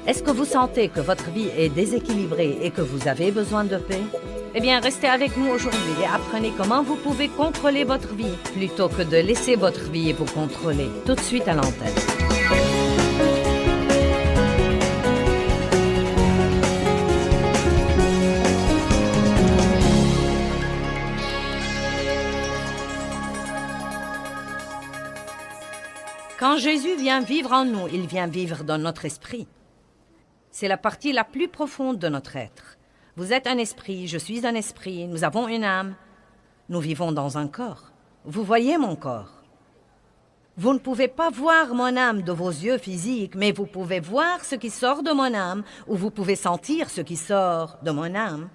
Est-ce que vous sentez que votre vie est déséquilibrée et que vous avez besoin de paix? Eh bien, restez avec nous aujourd'hui et apprenez comment vous pouvez contrôler votre vie plutôt que de laisser votre vie vous contrôler. Tout de suite à l'antenne. Quand Jésus vient vivre en nous, il vient vivre dans notre esprit. C'est la partie la plus profonde de notre être. Vous êtes un esprit, je suis un esprit, nous avons une âme. Nous vivons dans un corps. Vous voyez mon corps. Vous ne pouvez pas voir mon âme de vos yeux physiques, mais vous pouvez voir ce qui sort de mon âme, ou vous pouvez sentir ce qui sort de mon âme.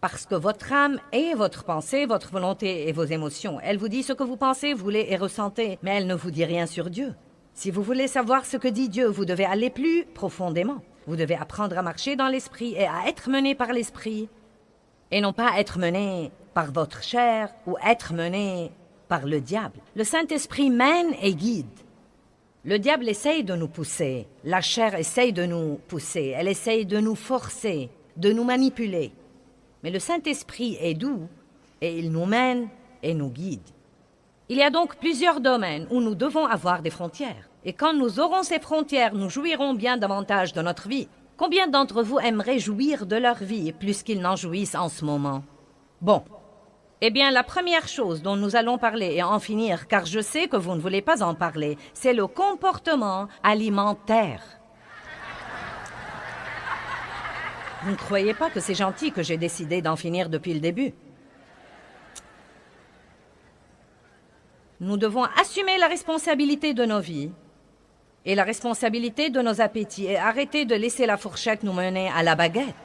Parce que votre âme est votre pensée, votre volonté et vos émotions. Elle vous dit ce que vous pensez, voulez et ressentez, mais elle ne vous dit rien sur Dieu. Si vous voulez savoir ce que dit Dieu, vous devez aller plus profondément. Vous devez apprendre à marcher dans l'esprit et à être mené par l'esprit, et non pas être mené par votre chair ou être mené par le diable. Le Saint-Esprit mène et guide. Le diable essaye de nous pousser, la chair essaye de nous pousser, elle essaye de nous forcer, de nous manipuler. Mais le Saint-Esprit est doux et il nous mène et nous guide. Il y a donc plusieurs domaines où nous devons avoir des frontières. Et quand nous aurons ces frontières, nous jouirons bien davantage de notre vie. Combien d'entre vous aimeraient jouir de leur vie plus qu'ils n'en jouissent en ce moment? Bon. Eh bien, la première chose dont nous allons parler et en finir, car je sais que vous ne voulez pas en parler, c'est le comportement alimentaire. Vous ne croyez pas que c'est gentil que j'ai décidé d'en finir depuis le début? Nous devons assumer la responsabilité de nos vies et la responsabilité de nos appétits et arrêter de laisser la fourchette nous mener à la baguette.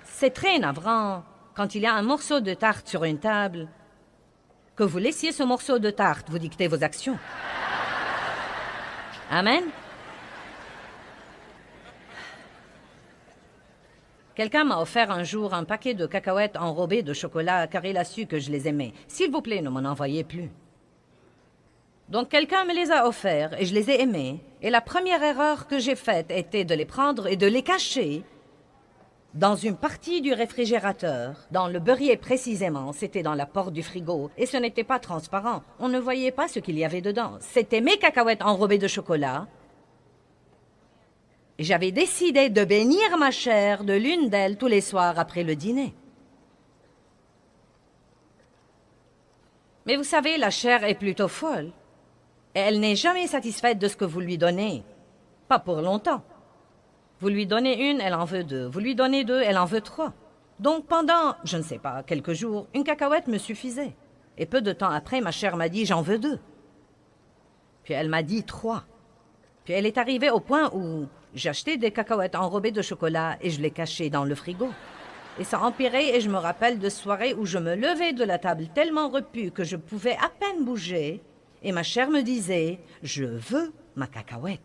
C'est très navrant, quand il y a un morceau de tarte sur une table, que vous laissiez ce morceau de tarte vous dicter vos actions. Amen? Quelqu'un m'a offert un jour un paquet de cacahuètes enrobées de chocolat car il a su que je les aimais. S'il vous plaît, ne m'en envoyez plus. Donc quelqu'un me les a offerts et je les ai aimés. Et la première erreur que j'ai faite était de les prendre et de les cacher dans une partie du réfrigérateur, dans le beurrier précisément. C'était dans la porte du frigo et ce n'était pas transparent. On ne voyait pas ce qu'il y avait dedans. C'était mes cacahuètes enrobées de chocolat. J'avais décidé de bénir ma chair de l'une d'elles tous les soirs après le dîner. Mais vous savez, la chair est plutôt folle. Et elle n'est jamais satisfaite de ce que vous lui donnez. Pas pour longtemps. Vous lui donnez une, elle en veut deux. Vous lui donnez deux, elle en veut trois. Donc pendant, je ne sais pas, quelques jours, une cacahuète me suffisait. Et peu de temps après, ma chair m'a dit « j'en veux deux ». Puis elle m'a dit « trois ». Puis elle est arrivée au point où j'achetais des cacahuètes enrobées de chocolat et je les cachais dans le frigo. Et ça empirait et je me rappelle de soirées où je me levais de la table tellement repue que je pouvais à peine bouger et ma chair me disait « je veux ma cacahuète ».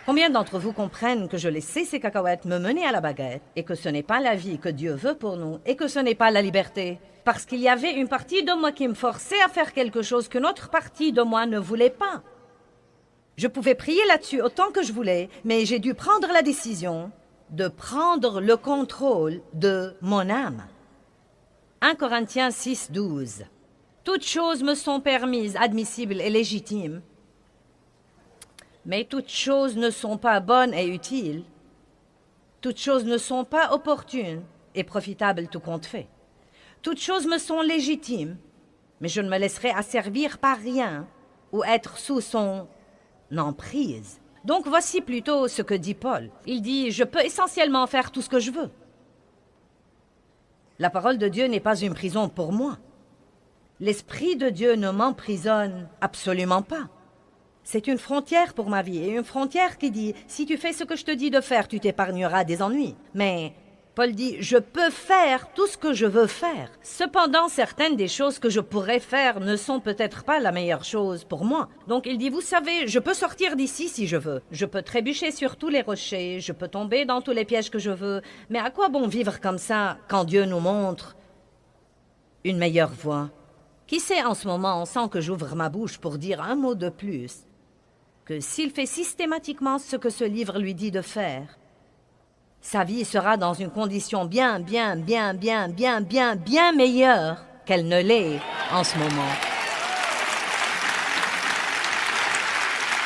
Combien d'entre vous comprennent que je laissais ces cacahuètes me mener à la baguette et que ce n'est pas la vie que Dieu veut pour nous et que ce n'est pas la liberté? Parce qu'il y avait une partie de moi qui me forçait à faire quelque chose qu'une autre partie de moi ne voulait pas. Je pouvais prier là-dessus autant que je voulais, mais j'ai dû prendre la décision de prendre le contrôle de mon âme. 1 Corinthiens 6, 12. Toutes choses me sont permises, admissibles et légitimes, mais toutes choses ne sont pas bonnes et utiles. Toutes choses ne sont pas opportunes et profitables tout compte fait. Toutes choses me sont légitimes, mais je ne me laisserai asservir par rien ou être sous son emprise. Donc voici plutôt ce que dit Paul. Il dit « Je peux essentiellement faire tout ce que je veux ». La parole de Dieu n'est pas une prison pour moi. L'Esprit de Dieu ne m'emprisonne absolument pas. C'est une frontière pour ma vie, et une frontière qui dit « Si tu fais ce que je te dis de faire, tu t'épargneras des ennuis ». Mais Paul dit « Je peux faire tout ce que je veux faire ». Cependant, certaines des choses que je pourrais faire ne sont peut-être pas la meilleure chose pour moi. Donc il dit « Vous savez, je peux sortir d'ici si je veux. Je peux trébucher sur tous les rochers, je peux tomber dans tous les pièges que je veux. Mais à quoi bon vivre comme ça quand Dieu nous montre une meilleure voie ? Qui sait en ce moment, sans que j'ouvre ma bouche pour dire un mot de plus, que s'il fait systématiquement ce que ce livre lui dit de faire, sa vie sera dans une condition bien meilleure qu'elle ne l'est en ce moment.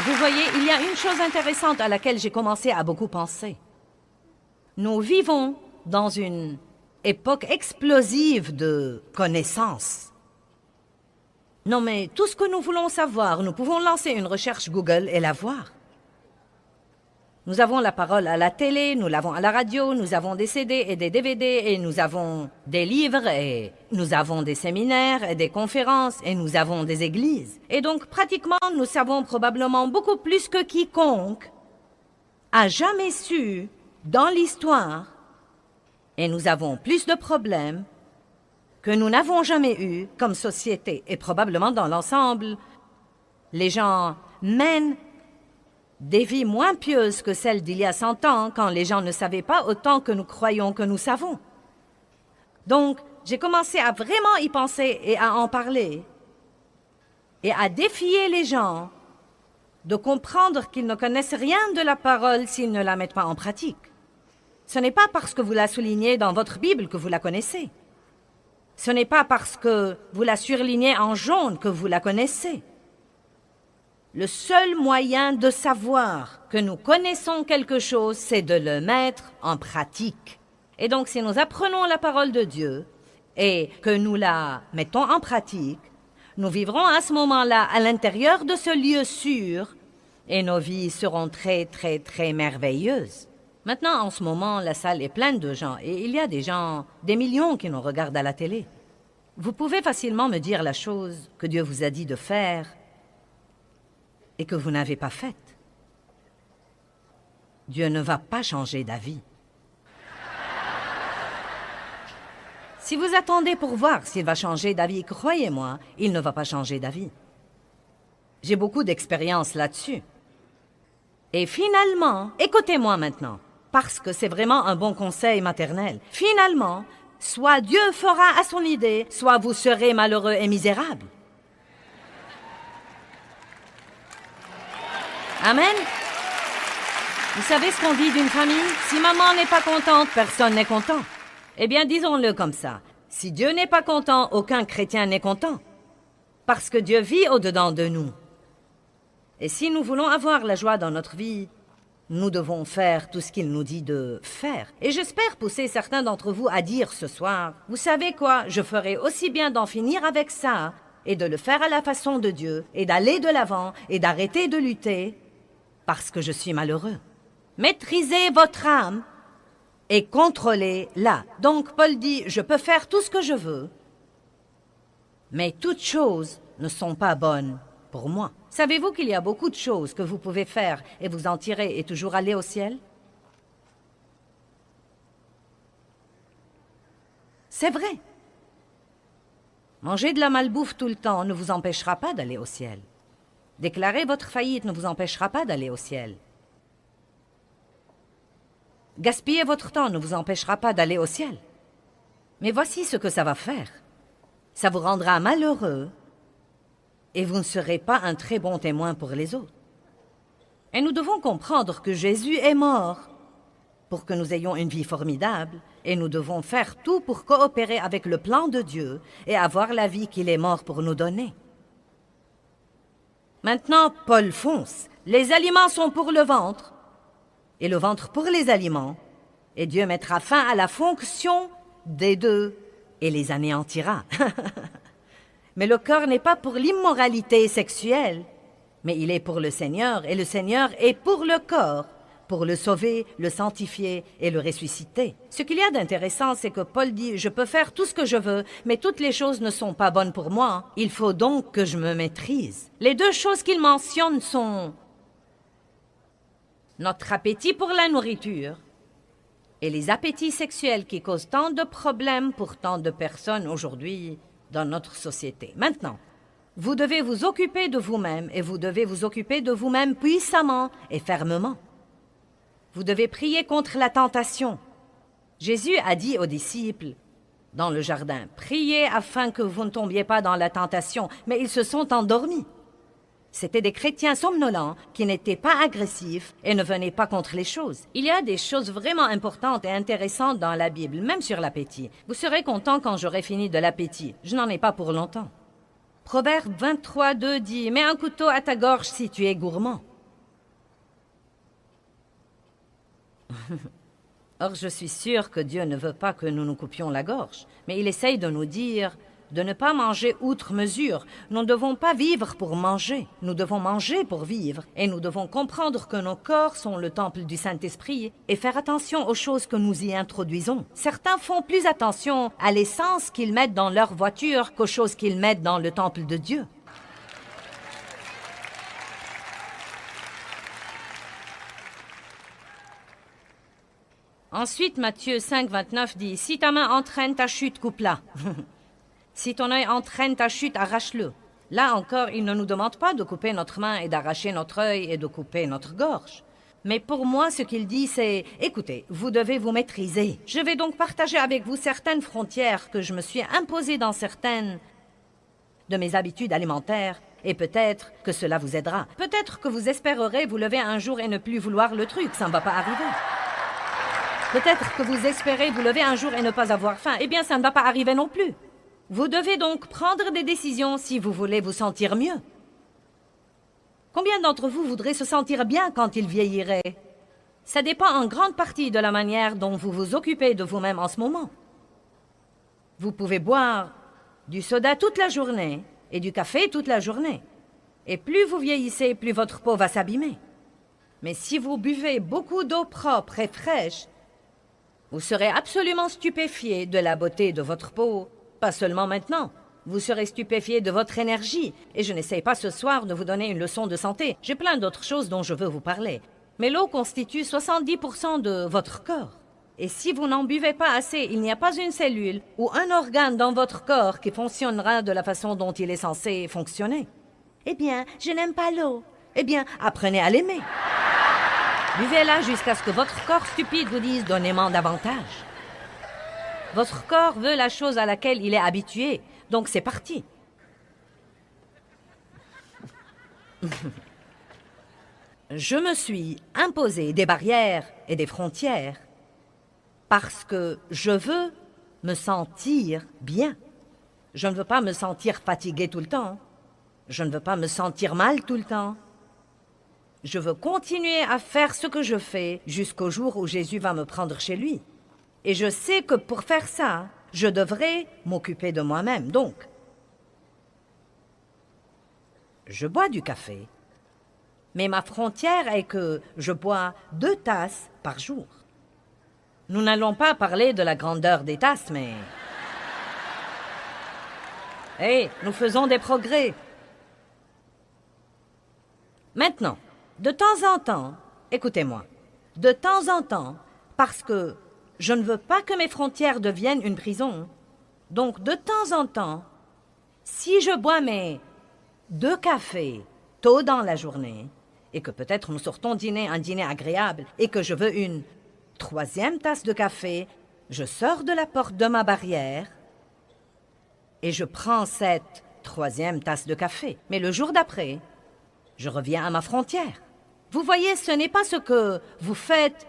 Vous voyez, il y a une chose intéressante à laquelle j'ai commencé à beaucoup penser. Nous vivons dans une époque explosive de connaissances. Non mais tout ce que nous voulons savoir, nous pouvons lancer une recherche Google et la voir. Nous avons la parole à la télé, nous l'avons à la radio, nous avons des CD et des DVD, et nous avons des livres, et nous avons des séminaires et des conférences, et nous avons des églises. Et donc, pratiquement, nous savons probablement beaucoup plus que quiconque a jamais su dans l'histoire, et nous avons plus de problèmes que nous n'avons jamais eu comme société, et probablement dans l'ensemble, les gens mènent des vies moins pieuses que celles d'il y a 100 ans, quand les gens ne savaient pas autant que nous croyons que nous savons. Donc, j'ai commencé à vraiment y penser et à en parler, et à défier les gens de comprendre qu'ils ne connaissent rien de la parole s'ils ne la mettent pas en pratique. Ce n'est pas parce que vous la soulignez dans votre Bible que vous la connaissez. Ce n'est pas parce que vous la surlignez en jaune que vous la connaissez. Le seul moyen de savoir que nous connaissons quelque chose, c'est de le mettre en pratique. Et donc, si nous apprenons la parole de Dieu et que nous la mettons en pratique, nous vivrons à ce moment-là à l'intérieur de ce lieu sûr et nos vies seront très merveilleuses. Maintenant, en ce moment, la salle est pleine de gens et il y a des gens, des millions qui nous regardent à la télé. Vous pouvez facilement me dire la chose que Dieu vous a dit de faire et que vous n'avez pas faite. Dieu ne va pas changer d'avis. Si vous attendez pour voir s'il va changer d'avis, croyez-moi, il ne va pas changer d'avis. J'ai beaucoup d'expérience là-dessus. Et finalement, écoutez-moi maintenant, parce que c'est vraiment un bon conseil maternel. Finalement, soit Dieu fera à son idée, soit vous serez malheureux et misérable. Amen. Vous savez ce qu'on dit d'une famille? Si maman n'est pas contente, personne n'est content. Eh bien, disons-le comme ça. Si Dieu n'est pas content, aucun chrétien n'est content. Parce que Dieu vit au-dedans de nous. Et si nous voulons avoir la joie dans notre vie, nous devons faire tout ce qu'il nous dit de faire. Et j'espère pousser certains d'entre vous à dire ce soir, « Vous savez quoi, je ferai aussi bien d'en finir avec ça, et de le faire à la façon de Dieu, et d'aller de l'avant, et d'arrêter de lutter, parce que je suis malheureux. » Maîtrisez votre âme et contrôlez-la. Donc Paul dit, je peux faire tout ce que je veux, mais toutes choses ne sont pas bonnes pour moi. Savez-vous qu'il y a beaucoup de choses que vous pouvez faire et vous en tirer et toujours aller au ciel? C'est vrai. Manger de la malbouffe tout le temps ne vous empêchera pas d'aller au ciel. Déclarer votre faillite ne vous empêchera pas d'aller au ciel. Gaspiller votre temps ne vous empêchera pas d'aller au ciel. Mais voici ce que ça va faire. Ça vous rendra malheureux et vous ne serez pas un très bon témoin pour les autres. Et nous devons comprendre que Jésus est mort pour que nous ayons une vie formidable et nous devons faire tout pour coopérer avec le plan de Dieu et avoir la vie qu'il est mort pour nous donner. Maintenant, Paul fonce. Les aliments sont pour le ventre et le ventre pour les aliments, et Dieu mettra fin à la fonction des deux et les anéantira. Mais le corps n'est pas pour l'immoralité sexuelle, mais il est pour le Seigneur, et le Seigneur est pour le corps, pour le sauver, le sanctifier et le ressusciter. Ce qu'il y a d'intéressant, c'est que Paul dit « Je peux faire tout ce que je veux, mais toutes les choses ne sont pas bonnes pour moi. Il faut donc que je me maîtrise. » Les deux choses qu'il mentionne sont notre appétit pour la nourriture et les appétits sexuels qui causent tant de problèmes pour tant de personnes aujourd'hui dans notre société. Maintenant, vous devez vous occuper de vous-même et vous devez vous occuper de vous-même puissamment et fermement. Vous devez prier contre la tentation. Jésus a dit aux disciples, « dans le jardin. Priez afin que vous ne tombiez pas dans la tentation. Mais ils se sont endormis. C'étaient des chrétiens somnolents qui n'étaient pas agressifs et ne venaient pas contre les choses. Il y a des choses vraiment importantes et intéressantes dans la Bible, même sur l'appétit. Vous serez content quand j'aurai fini de l'appétit. Je n'en ai pas pour longtemps. Proverbe 23, 2 dit « Mets un couteau à ta gorge si tu es gourmand. » Or, je suis sûre que Dieu ne veut pas que nous nous coupions la gorge, mais il essaye de nous dire de ne pas manger outre mesure. Nous ne devons pas vivre pour manger, nous devons manger pour vivre. Et nous devons comprendre que nos corps sont le temple du Saint-Esprit et faire attention aux choses que nous y introduisons. Certains font plus attention à l'essence qu'ils mettent dans leur voiture qu'aux choses qu'ils mettent dans le temple de Dieu. Ensuite, Matthieu 5, 29 dit « Si ta main entraîne ta chute, coupe-la. Si ton œil entraîne ta chute, arrache-le. » Là encore, il ne nous demande pas de couper notre main et d'arracher notre œil et de couper notre gorge. Mais pour moi, ce qu'il dit, c'est « Écoutez, vous devez vous maîtriser. Je vais donc partager avec vous certaines frontières que je me suis imposées dans certaines de mes habitudes alimentaires. Et peut-être que cela vous aidera. Peut-être que vous espérerez vous lever un jour et ne plus vouloir le truc. Ça ne va pas arriver. Peut-être que vous espérez vous lever un jour et ne pas avoir faim. Eh bien, ça ne va pas arriver non plus. Vous devez donc prendre des décisions si vous voulez vous sentir mieux. Combien d'entre vous voudraient se sentir bien quand ils vieilliraient? Ça dépend en grande partie de la manière dont vous vous occupez de vous-même en ce moment. Vous pouvez boire du soda toute la journée et du café toute la journée. Et plus vous vieillissez, plus votre peau va s'abîmer. Mais si vous buvez beaucoup d'eau propre et fraîche, vous serez absolument stupéfié de la beauté de votre peau. Pas seulement maintenant. Vous serez stupéfié de votre énergie. Et je n'essaie pas ce soir de vous donner une leçon de santé. J'ai plein d'autres choses dont je veux vous parler. Mais l'eau constitue 70% de votre corps. Et si vous n'en buvez pas assez, il n'y a pas une cellule ou un organe dans votre corps qui fonctionnera de la façon dont il est censé fonctionner. Eh bien, je n'aime pas l'eau. Eh bien, apprenez à l'aimer. Buvez-la jusqu'à ce que votre corps stupide vous dise « donnez-moi davantage ». Votre corps veut la chose à laquelle il est habitué, donc c'est parti. Je me suis imposé des barrières et des frontières parce que je veux me sentir bien. Je ne veux pas me sentir fatigué tout le temps. Je ne veux pas me sentir mal tout le temps. Je veux continuer à faire ce que je fais jusqu'au jour où Jésus va me prendre chez lui. Et je sais que pour faire ça, je devrais m'occuper de moi-même. Donc, je bois du café, mais ma frontière est que je bois 2 tasses par jour. Nous n'allons pas parler de la grandeur des tasses, mais... Hé, nous faisons des progrès. Maintenant, de temps en temps, écoutez-moi, de temps en temps, parce que je ne veux pas que mes frontières deviennent une prison, donc de temps en temps, si je bois mes 2 cafés tôt dans la journée, et que peut-être nous sortons dîner un dîner agréable, et que je veux une 3e tasse de café, je sors de la porte de ma barrière, et je prends cette 3e tasse de café. Mais le jour d'après, je reviens à ma frontière. Vous voyez, ce n'est pas ce que vous faites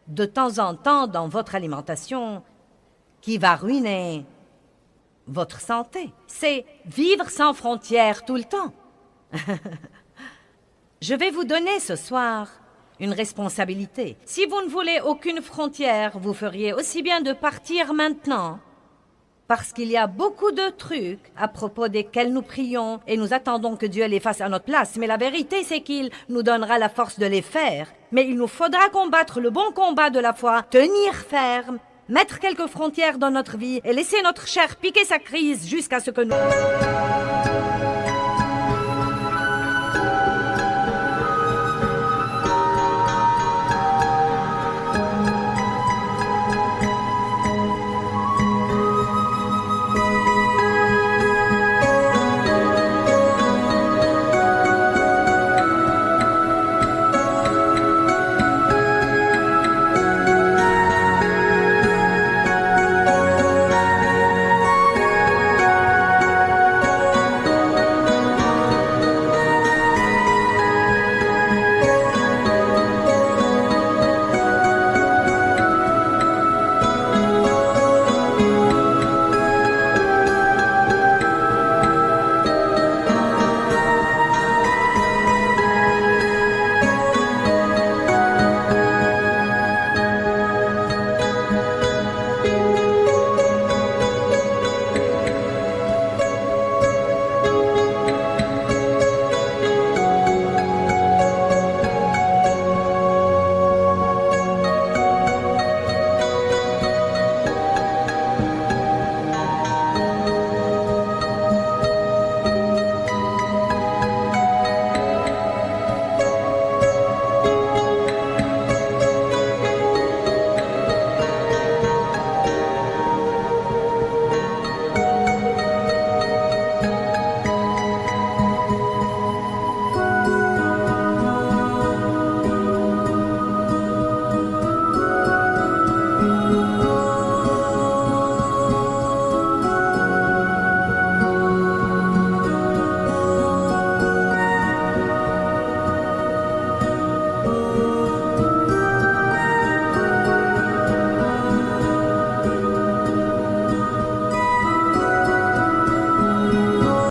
de temps en temps dans votre alimentation qui va ruiner votre santé. C'est vivre sans frontières tout le temps. Je vais vous donner ce soir une responsabilité. Si vous ne voulez aucune frontière, vous feriez aussi bien de partir maintenant. Parce qu'il y a beaucoup de trucs à propos desquels nous prions et nous attendons que Dieu les fasse à notre place. Mais la vérité, c'est qu'il nous donnera la force de les faire. Mais il nous faudra combattre le bon combat de la foi, tenir ferme, mettre quelques frontières dans notre vie et laisser notre chair piquer sa crise jusqu'à ce que nous...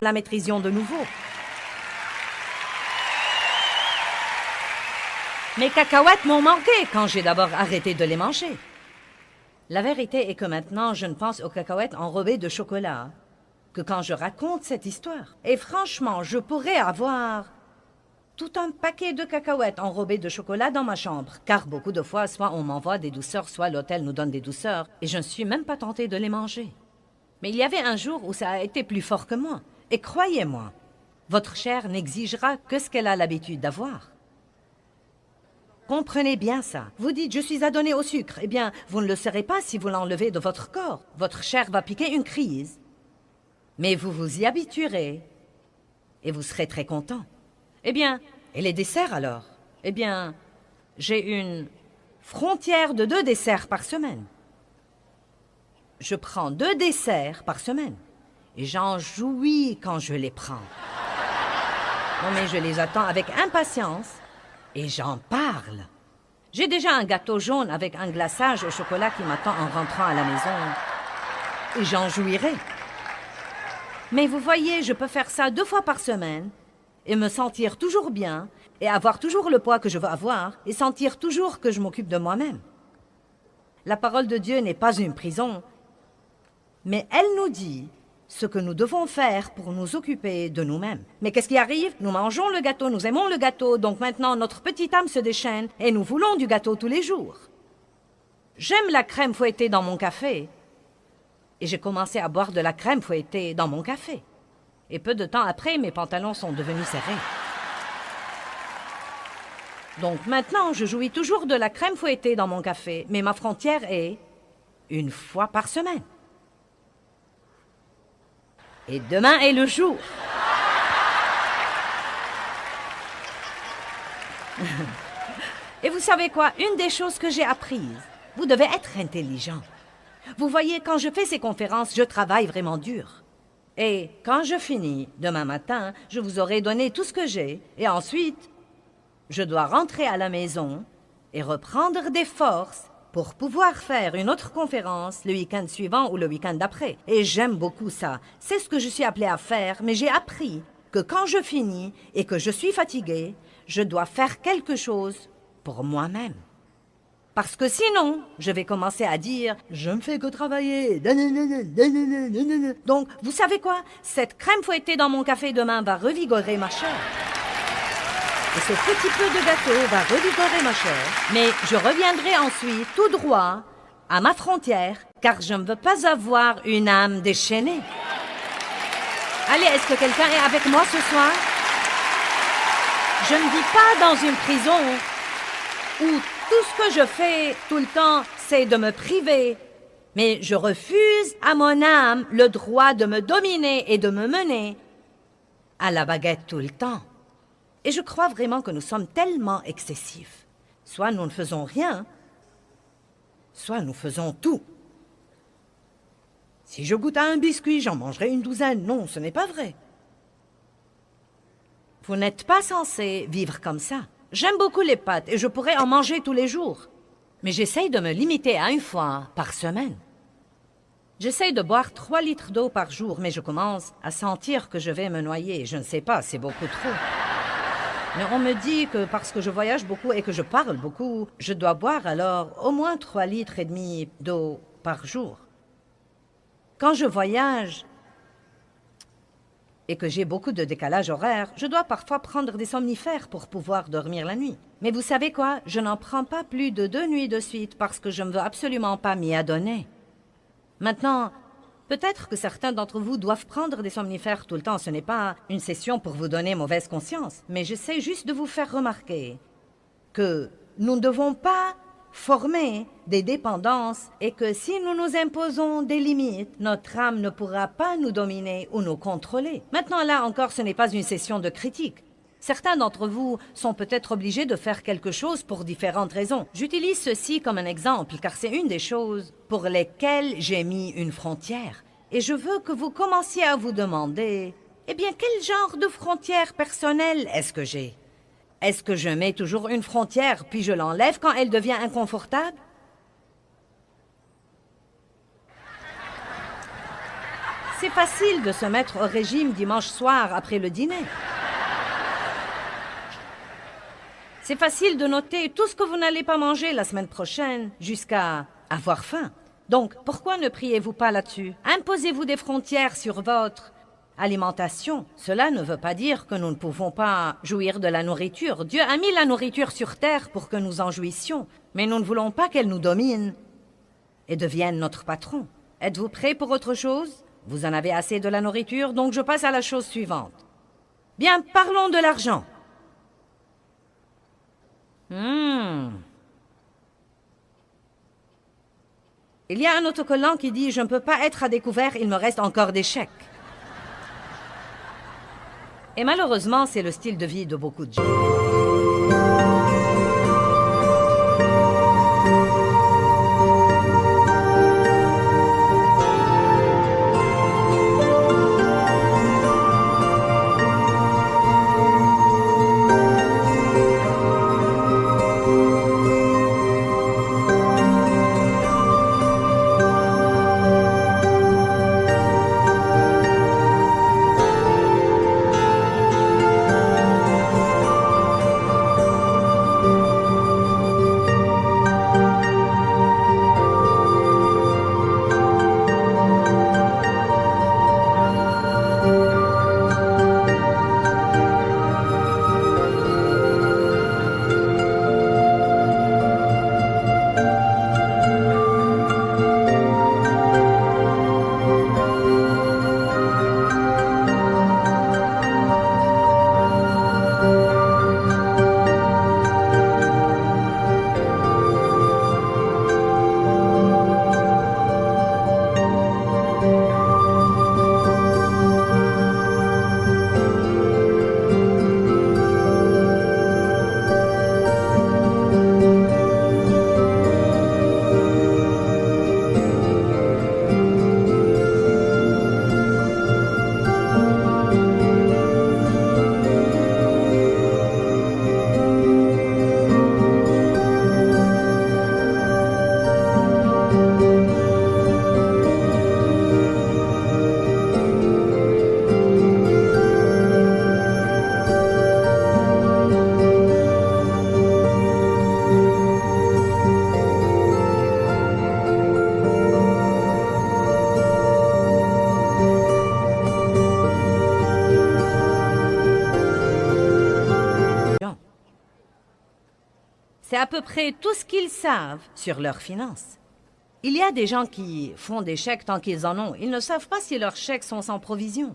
la maîtrisions de nouveau. Mes cacahuètes m'ont manqué quand j'ai d'abord arrêté de les manger. La vérité est que maintenant, je ne pense aux cacahuètes enrobées de chocolat que quand je raconte cette histoire. Et franchement, je pourrais avoir tout un paquet de cacahuètes enrobées de chocolat dans ma chambre, car beaucoup de fois, soit on m'envoie des douceurs, soit l'hôtel nous donne des douceurs, et je ne suis même pas tentée de les manger. Mais il y avait un jour où ça a été plus fort que moi. Et croyez-moi, votre chair n'exigera que ce qu'elle a l'habitude d'avoir. Comprenez bien ça. Vous dites « je suis adonné au sucre ». Eh bien, vous ne le serez pas si vous l'enlevez de votre corps. Votre chair va piquer une crise. Mais vous vous y habituerez et vous serez très content. Eh bien, et les desserts alors? Eh bien, j'ai une frontière de 2 desserts par semaine. Je prends 2 desserts par semaine et j'en jouis quand je les prends. Non mais je les attends avec impatience et j'en parle. J'ai déjà un gâteau jaune avec un glaçage au chocolat qui m'attend en rentrant à la maison et j'en jouirai. Mais vous voyez, je peux faire ça 2 fois par semaine et me sentir toujours bien et avoir toujours le poids que je veux avoir et sentir toujours que je m'occupe de moi-même. La parole de Dieu n'est pas une prison, mais elle nous dit ce que nous devons faire pour nous occuper de nous-mêmes. Mais qu'est-ce qui arrive? Nous mangeons le gâteau, nous aimons le gâteau, donc maintenant notre petite âme se déchaîne et nous voulons du gâteau tous les jours. J'aime la crème fouettée dans mon café et j'ai commencé à boire de la crème fouettée dans mon café. Et peu de temps après, mes pantalons sont devenus serrés. Donc maintenant, je jouis toujours de la crème fouettée dans mon café, mais ma frontière est 1 fois par semaine. Et demain est le jour. Et vous savez quoi? Une des choses que j'ai apprises, vous devez être intelligent. Vous voyez, quand je fais ces conférences, je travaille vraiment dur. Et quand je finis, demain matin, je vous aurai donné tout ce que j'ai. Et ensuite, je dois rentrer à la maison et reprendre des forces pour pouvoir faire une autre conférence le week-end suivant ou le week-end d'après. Et j'aime beaucoup ça. C'est ce que je suis appelée à faire, mais j'ai appris que quand je finis et que je suis fatiguée, je dois faire quelque chose pour moi-même. Parce que sinon, je vais commencer à dire « je ne fais que travailler ». Donc, vous savez quoi? Cette crème fouettée dans mon café demain va revigorer ma chair. Et ce petit peu de gâteau va revigorer ma chair. Mais je reviendrai ensuite tout droit à ma frontière, car je ne veux pas avoir une âme déchaînée. Allez, est-ce que quelqu'un est avec moi ce soir? Je ne vis pas dans une prison où tout ce que je fais tout le temps, c'est de me priver. Mais je refuse à mon âme le droit de me dominer et de me mener à la baguette tout le temps. Et je crois vraiment que nous sommes tellement excessifs. Soit nous ne faisons rien, soit nous faisons tout. Si je goûte à un biscuit, j'en mangerai une douzaine. Non, ce n'est pas vrai. Vous n'êtes pas censé vivre comme ça. J'aime beaucoup les pâtes et je pourrais en manger tous les jours. Mais j'essaye de me limiter à 1 fois par semaine. J'essaye de boire 3 litres d'eau par jour, mais je commence à sentir que je vais me noyer. Je ne sais pas, c'est beaucoup trop. Mais on me dit que parce que je voyage beaucoup et que je parle beaucoup, je dois boire alors au moins 3,5 litres d'eau par jour. Quand je voyage et que j'ai beaucoup de décalage horaire, je dois parfois prendre des somnifères pour pouvoir dormir la nuit. Mais vous savez quoi? Je n'en prends pas plus de 2 nuits de suite parce que je ne veux absolument pas m'y adonner. Maintenant, peut-être que certains d'entre vous doivent prendre des somnifères tout le temps. Ce n'est pas une session pour vous donner mauvaise conscience. Mais j'essaie juste de vous faire remarquer que nous ne devons pas former des dépendances et que si nous nous imposons des limites, notre âme ne pourra pas nous dominer ou nous contrôler. Maintenant, là encore, ce n'est pas une session de critique. Certains d'entre vous sont peut-être obligés de faire quelque chose pour différentes raisons. J'utilise ceci comme un exemple, car c'est une des choses pour lesquelles j'ai mis une frontière. Et je veux que vous commenciez à vous demander, eh bien, quel genre de frontière personnelle est-ce que j'ai? Est-ce que je mets toujours une frontière, puis je l'enlève quand elle devient C'est facile de se mettre au régime dimanche soir après le dîner. C'est facile de noter tout ce que vous n'allez pas manger la semaine prochaine jusqu'à avoir faim. Donc, pourquoi ne priez-vous pas là-dessus? Imposez-vous des frontières sur votre alimentation. Cela ne veut pas dire que nous ne pouvons pas jouir de la nourriture. Dieu a mis la nourriture sur terre pour que nous en jouissions, mais nous ne voulons pas qu'elle nous domine et devienne notre patron. Êtes-vous prêts pour autre chose? Vous en avez assez de la nourriture, donc je passe à la chose suivante. Bien, parlons de l'argent. Il y a un autocollant qui dit « Je ne peux pas être à découvert, il me reste encore des chèques. » Et malheureusement, c'est le style de vie de beaucoup de gens. C'est à peu près tout ce qu'ils savent sur leurs finances. Il y a des gens qui font des chèques tant qu'ils en ont. Ils ne savent pas si leurs chèques sont sans provision.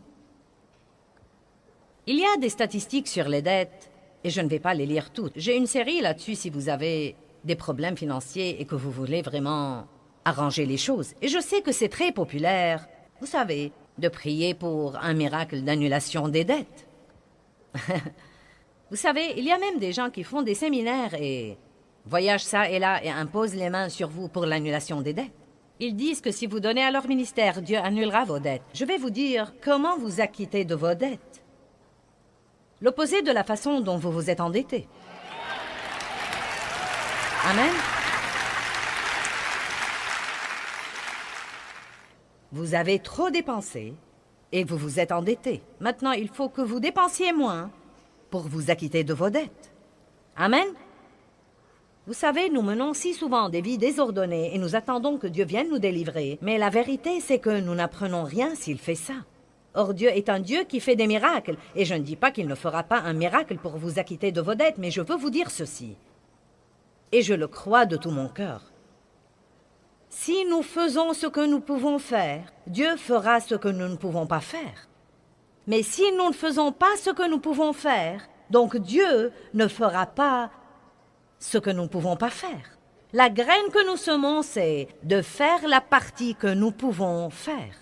Il y a des statistiques sur les dettes, et je ne vais pas les lire toutes. J'ai une série là-dessus si vous avez des problèmes financiers et que vous voulez vraiment arranger les choses. Et je sais que c'est très populaire, vous savez, de prier pour un miracle d'annulation des dettes. Vous savez, il y a même des gens qui font des séminaires et voyagent ça et là et imposent les mains sur vous pour l'annulation des dettes. Ils disent que si vous donnez à leur ministère, Dieu annulera vos dettes. Je vais vous dire comment vous acquitter de vos dettes. L'opposé de la façon dont vous vous êtes endetté. Amen. Vous avez trop dépensé et vous vous êtes endetté. Maintenant, il faut que vous dépensiez moins pour vous acquitter de vos dettes. Amen. Vous savez, nous menons si souvent des vies désordonnées et nous attendons que Dieu vienne nous délivrer. Mais la vérité, c'est que nous n'apprenons rien s'il fait ça. Or, Dieu est un Dieu qui fait des miracles. Et je ne dis pas qu'il ne fera pas un miracle pour vous acquitter de vos dettes, mais je veux vous dire ceci. Et je le crois de tout mon cœur. Si nous faisons ce que nous pouvons faire, Dieu fera ce que nous ne pouvons pas faire. Mais si nous ne faisons pas ce que nous pouvons faire, donc Dieu ne fera pas ce que nous ne pouvons pas faire. La graine que nous semons, c'est de faire la partie que nous pouvons faire.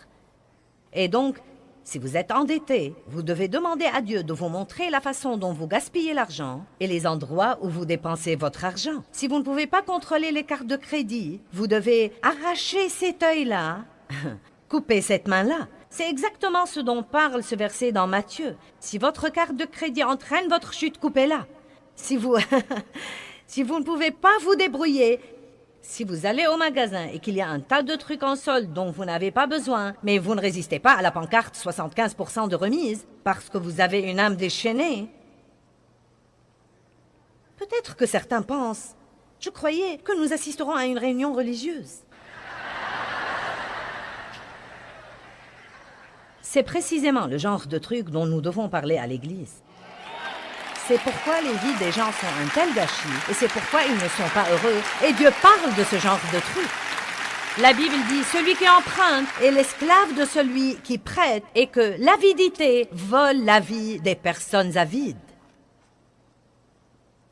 Et donc, si vous êtes endetté, vous devez demander à Dieu de vous montrer la façon dont vous gaspillez l'argent et les endroits où vous dépensez votre argent. Si vous ne pouvez pas contrôler les cartes de crédit, vous devez arracher cet œil-là, couper cette main-là. C'est exactement ce dont parle ce verset dans Matthieu. Si votre carte de crédit entraîne votre chute, coupez-la. Si vous ne pouvez pas vous débrouiller, Si vous allez au magasin et qu'il y a un tas de trucs en solde dont vous n'avez pas besoin, mais vous ne résistez pas à la pancarte 75% de remise parce que vous avez une âme déchaînée, peut-être que certains pensent, je croyais que nous assisterons à une réunion religieuse. C'est précisément le genre de truc dont nous devons parler à l'Église. C'est pourquoi les vies des gens sont un tel gâchis, et c'est pourquoi ils ne sont pas heureux. Et Dieu parle de ce genre de truc. La Bible dit, celui qui emprunte est l'esclave de celui qui prête, et que l'avidité vole la vie des personnes avides.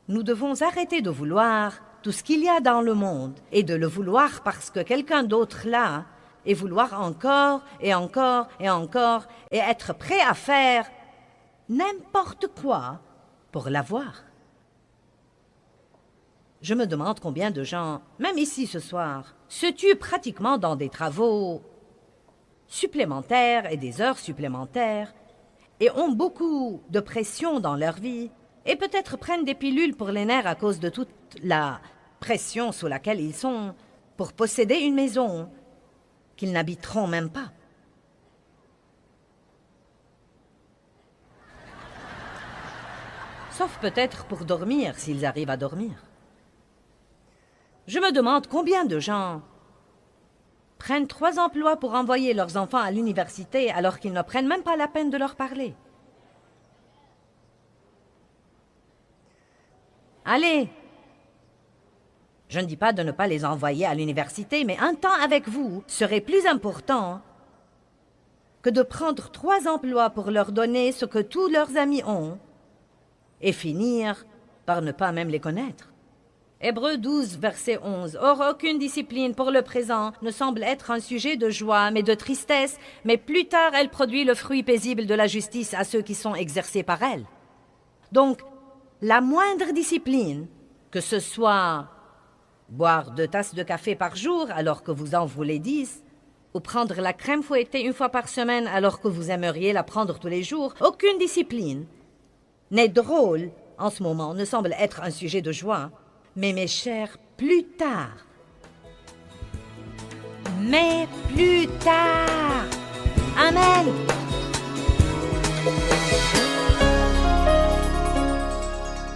Nous devons arrêter de vouloir tout ce qu'il y a dans le monde, et de le vouloir parce que quelqu'un d'autre l'a, et vouloir encore, et encore, et encore, et être prêt à faire n'importe quoi pour l'avoir. Je me demande combien de gens, même ici ce soir, se tuent pratiquement dans des travaux supplémentaires et des heures supplémentaires et ont beaucoup de pression dans leur vie et peut-être prennent des pilules pour les nerfs à cause de toute la pression sous laquelle ils sont pour posséder une maison qu'ils n'habiteront même pas. Sauf peut-être pour dormir, s'ils arrivent à dormir. Je me demande combien de gens prennent 3 emplois pour envoyer leurs enfants à l'université alors qu'ils ne prennent même pas la peine de leur parler. Allez! Je ne dis pas de ne pas les envoyer à l'université, mais un temps avec vous serait plus important que de prendre 3 emplois pour leur donner ce que tous leurs amis ont et finir par ne pas même les connaître. Hébreux 12, verset 11. Or, aucune discipline pour le présent ne semble être un sujet de joie, mais de tristesse, mais plus tard elle produit le fruit paisible de la justice à ceux qui sont exercés par elle. Donc, la moindre discipline, que ce soit boire 2 tasses de café par jour alors que vous en voulez 10, ou prendre la crème fouettée 1 fois par semaine alors que vous aimeriez la prendre tous les jours, aucune discipline n'est drôle en ce moment, ne semble être un sujet de joie. Mais mes chers, plus tard. Mais plus tard. Amen.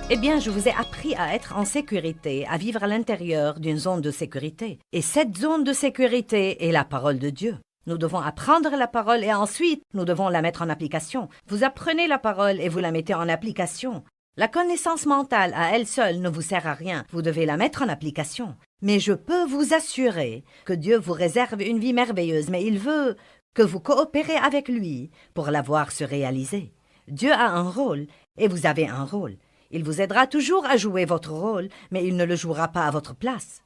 Eh bien, je vous ai appris à être en sécurité, à vivre à l'intérieur d'une zone de sécurité. Et cette zone de sécurité est la parole de Dieu. Nous devons apprendre la parole et ensuite, nous devons la mettre en application. Vous apprenez la parole et vous la mettez en application. La connaissance mentale à elle seule ne vous sert à rien. Vous devez la mettre en application. Mais je peux vous assurer que Dieu vous réserve une vie merveilleuse, mais il veut que vous coopérez avec lui pour la voir se réaliser. Dieu a un rôle et vous avez un rôle. Il vous aidera toujours à jouer votre rôle, mais il ne le jouera pas à votre place.